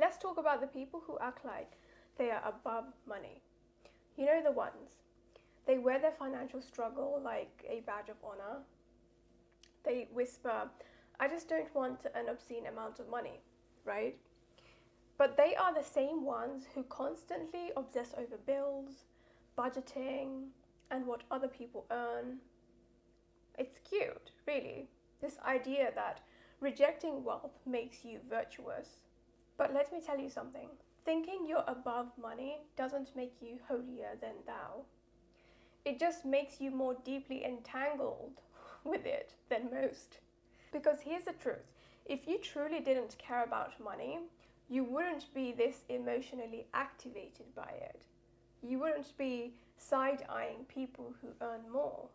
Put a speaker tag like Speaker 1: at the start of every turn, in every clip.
Speaker 1: let's talk about the people who act like they are above money. You know the ones. They wear their financial struggle like a badge of honor. They whisper, I just don't want an obscene amount of money, right? But they are the same ones who constantly obsess over bills, budgeting, and what other people earn. It's cute, really, this idea that rejecting wealth makes you virtuous. But let me tell you something. Thinking you're above money doesn't make you holier than thou. It just makes you more deeply entangled with it than most. Because here's the truth. If you truly didn't care about money, you wouldn't be this emotionally activated by it. You wouldn't be side-eyeing people who earn more.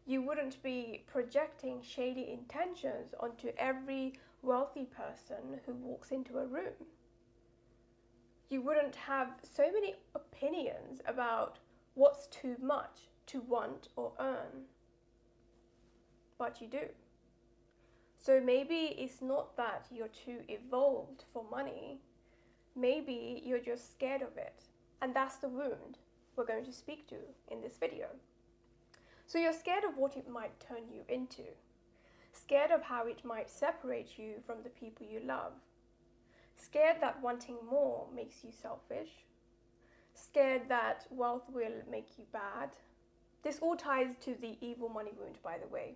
Speaker 1: You wouldn't be projecting shady intentions onto every wealthy person who walks into a room. You wouldn't have so many opinions about what's too much to want or earn. But you do. So maybe it's not that you're too evolved for money. Maybe you're just scared of it. And that's the wound we're going to speak to in this video. So you're scared of what it might turn you into. Scared of how it might separate you from the people you love. Scared that wanting more makes you selfish. Scared that wealth will make you bad. This all ties to the evil money wound, by the way,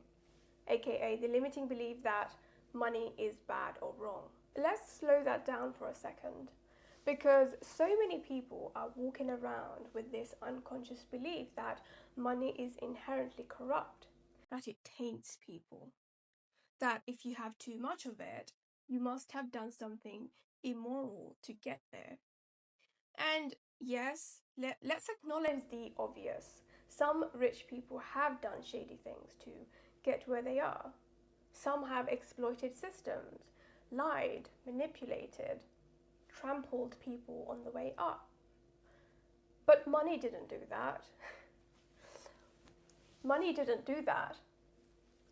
Speaker 1: aka the limiting belief that money is bad or wrong. Let's slow that down for a second, because so many people are walking around with this unconscious belief that money is inherently corrupt, that it taints people, that if you have too much of it, you must have done something immoral to get there. And yes, let's acknowledge the obvious. Some rich people have done shady things to get where they are. Some have exploited systems, lied, manipulated, trampled people on the way up. But money didn't do that. Money didn't do that.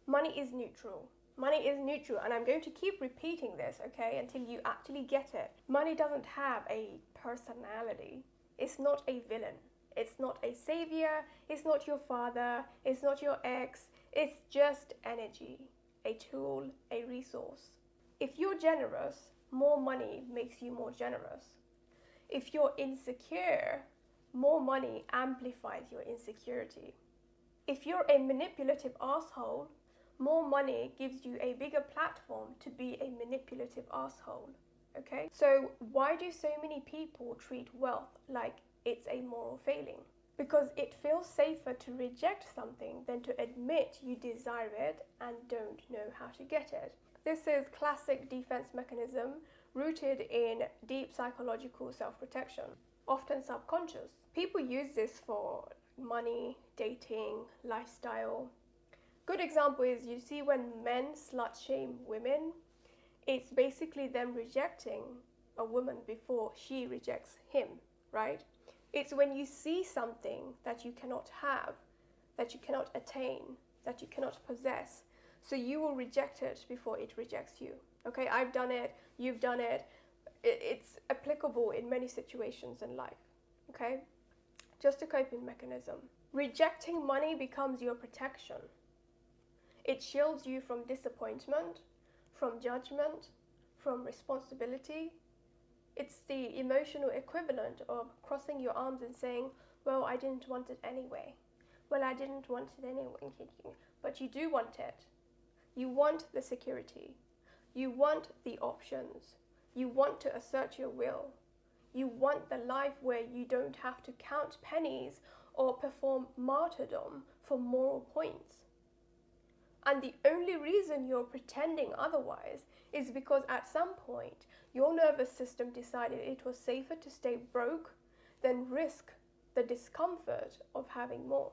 Speaker 1: Money is neutral. Money is neutral, and I'm going to keep repeating this, okay, until you actually get it. Money doesn't have a personality. It's not a villain. It's not a savior. It's not your father. It's not your ex. It's just energy, a tool, a resource. If you're generous, more money makes you more generous. If you're insecure, more money amplifies your insecurity. If you're a manipulative asshole, more money gives you a bigger platform to be a manipulative asshole, okay? So why do so many people treat wealth like it's a moral failing? Because it feels safer to reject something than to admit you desire it and don't know how to get it. This is classic defense mechanism rooted in deep psychological self-protection, often subconscious. People use this for money, dating, lifestyle. Good example is, you see, when men slut shame women, it's basically them rejecting a woman before she rejects him, right? It's when you see something that you cannot have, that you cannot attain, that you cannot possess, so you will reject it before it rejects you. Okay, I've done it, you've done it. It's applicable in many situations in life, okay? Just a coping mechanism. Rejecting money becomes your protection. It shields you from disappointment, from judgment, from responsibility. It's the emotional equivalent of crossing your arms and saying, well, I didn't want it anyway. Well, I didn't want it anyway. But you do want it. You want the security. You want the options. You want to assert your will. You want the life where you don't have to count pennies or perform martyrdom for moral points. And the only reason you're pretending otherwise is because at some point your nervous system decided it was safer to stay broke than risk the discomfort of having more.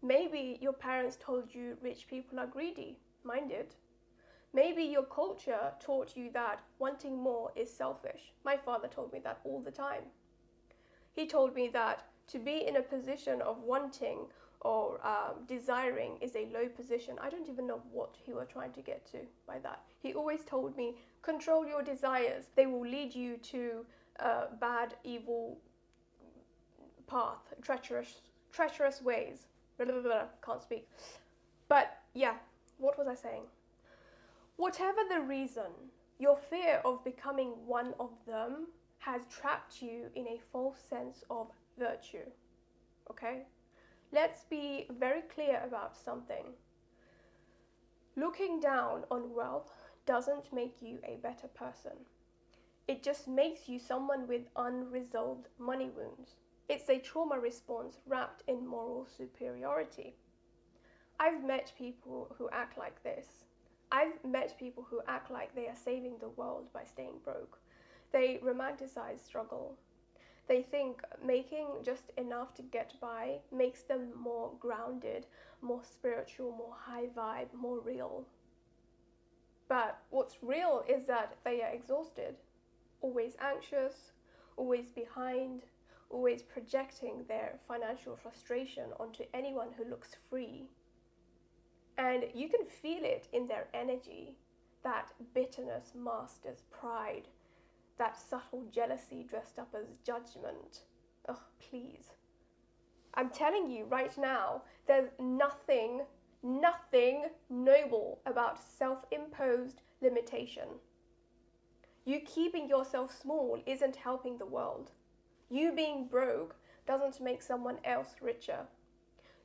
Speaker 1: Maybe your parents told you rich people are greedy. Mine did. Maybe your culture taught you that wanting more is selfish. My father told me that all the time. He told me that to be in a position of wanting or desiring is a low position. I don't even know what he was trying to get to by that. He always told me, control your desires. They will lead you to a bad, evil path, treacherous ways. Blah, blah, blah, can't speak. But yeah, what was I saying? Whatever the reason, your fear of becoming one of them has trapped you in a false sense of virtue. Okay? Let's be very clear about something. Looking down on wealth doesn't make you a better person. It just makes you someone with unresolved money wounds. It's a trauma response wrapped in moral superiority. I've met people who act like this. I've met people who act like they are saving the world by staying broke. They romanticize struggle. They think making just enough to get by makes them more grounded, more spiritual, more high vibe, more real. But what's real is that they are exhausted, always anxious, always behind, always projecting their financial frustration onto anyone who looks free. And you can feel it in their energy, that bitterness masked as pride, that subtle jealousy dressed up as judgment. Ugh, please. I'm telling you right now, there's nothing noble about self-imposed limitation. You keeping yourself small isn't helping the world. You being broke doesn't make someone else richer.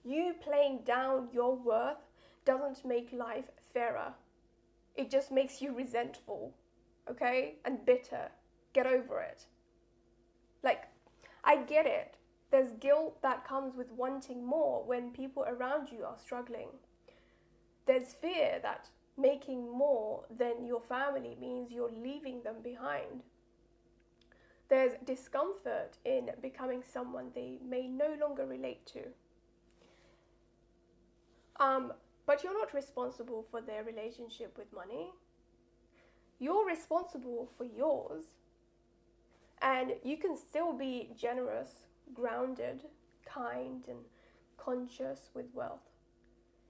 Speaker 1: You playing down your worth doesn't make life fairer. It just makes you resentful, okay? And bitter. Get over it. Like, I get it. There's guilt that comes with wanting more when people around you are struggling. There's fear that making more than your family means you're leaving them behind. There's discomfort in becoming someone they may no longer relate to. But you're not responsible for their relationship with money. You're responsible for yours. And you can still be generous, grounded, kind, and conscious with wealth.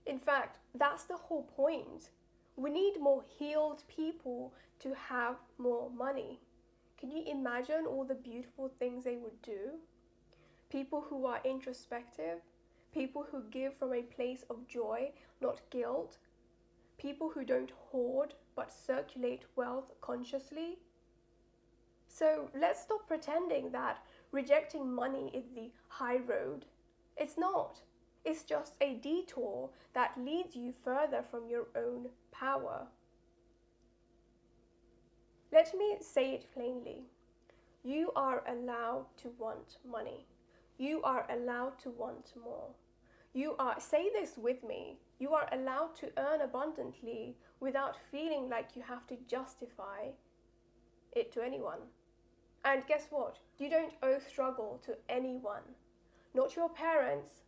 Speaker 1: In fact, that's the whole point. We need more healed people to have more money. Can you imagine all the beautiful things they would do? People who are introspective, people who give from a place of joy, not guilt, people who don't hoard but circulate wealth consciously. So let's stop pretending that rejecting money is the high road. It's not. It's just a detour that leads you further from your own power. Let me say it plainly. You are allowed to want money. You are allowed to want more. Say this with me, you are allowed to earn abundantly without feeling like you have to justify it to anyone. And guess what? You don't owe struggle to anyone. Not your parents,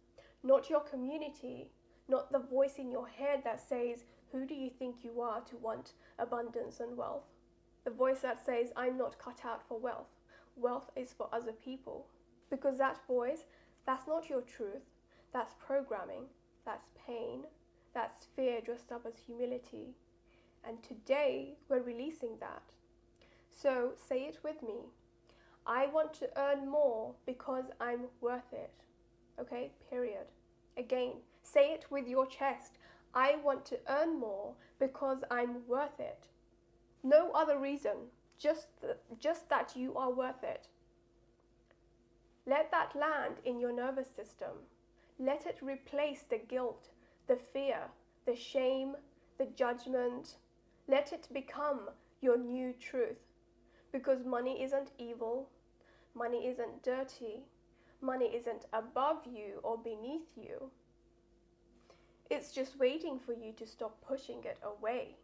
Speaker 1: not your community, not the voice in your head that says, who do you think you are to want abundance and wealth? The voice that says, I'm not cut out for wealth. Wealth is for other people. Because that voice, that's not your truth. That's programming, that's pain, that's fear dressed up as humility. And today, we're releasing that. So say it with me. I want to earn more because I'm worth it. Okay, period. Again, say it with your chest. I want to earn more because I'm worth it. No other reason, just that you are worth it. Let that land in your nervous system. Let it replace the guilt, the fear, the shame, the judgment. Let it become your new truth. Because money isn't evil. Money isn't dirty. Money isn't above you or beneath you. It's just waiting for you to stop pushing it away.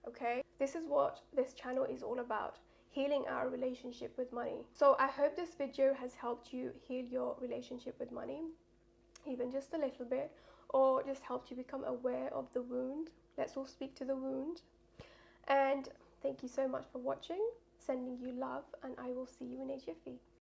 Speaker 1: Okay? This is what this channel is all about. Healing our relationship with money. So I hope this video has helped you heal your relationship with money. Even just a little bit, or just helped you become aware of the wound. Let's all speak to the wound. And thank you so much for watching. Sending you love, and I will see you in HFE.